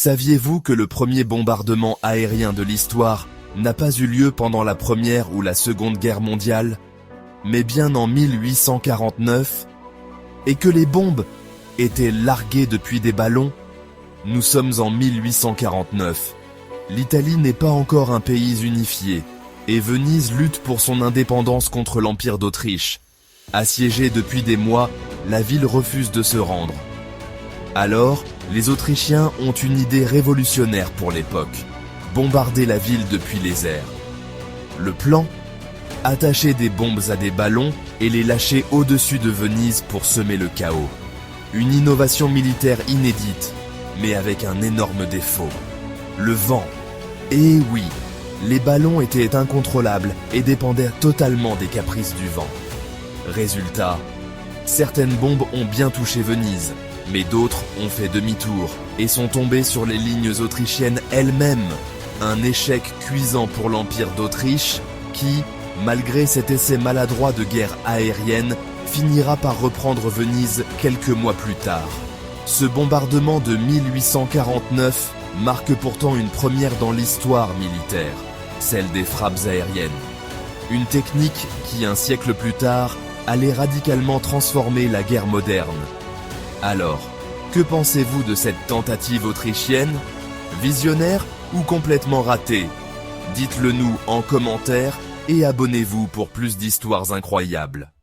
Saviez-vous que le premier bombardement aérien de l'histoire n'a pas eu lieu pendant la Première ou la Seconde Guerre mondiale, mais bien en 1849, et que les bombes étaient larguées depuis des ballons? Nous sommes en 1849. L'Italie n'est pas encore un pays unifié, et Venise lutte pour son indépendance contre l'Empire d'Autriche. Assiégée depuis des mois, la ville refuse de se rendre. Alors, les Autrichiens ont une idée révolutionnaire pour l'époque: bombarder la ville depuis les airs. Le plan? Attacher des bombes à des ballons et les lâcher au-dessus de Venise pour semer le chaos. Une innovation militaire inédite, mais avec un énorme défaut: le vent. Et oui, les ballons étaient incontrôlables et dépendaient totalement des caprices du vent. Résultat, certaines bombes ont bien touché Venise, mais d'autres ont fait demi-tour et sont tombées sur les lignes autrichiennes elles-mêmes. Un échec cuisant pour l'Empire d'Autriche qui, malgré cet essai maladroit de guerre aérienne, finira par reprendre Venise quelques mois plus tard. Ce bombardement de 1849 marque pourtant une première dans l'histoire militaire, celle des frappes aériennes. Une technique qui, un siècle plus tard, allait radicalement transformer la guerre moderne. Alors, que pensez-vous de cette tentative autrichienne? Visionnaire ou complètement ratée? Dites-le nous en commentaire et abonnez-vous pour plus d'histoires incroyables.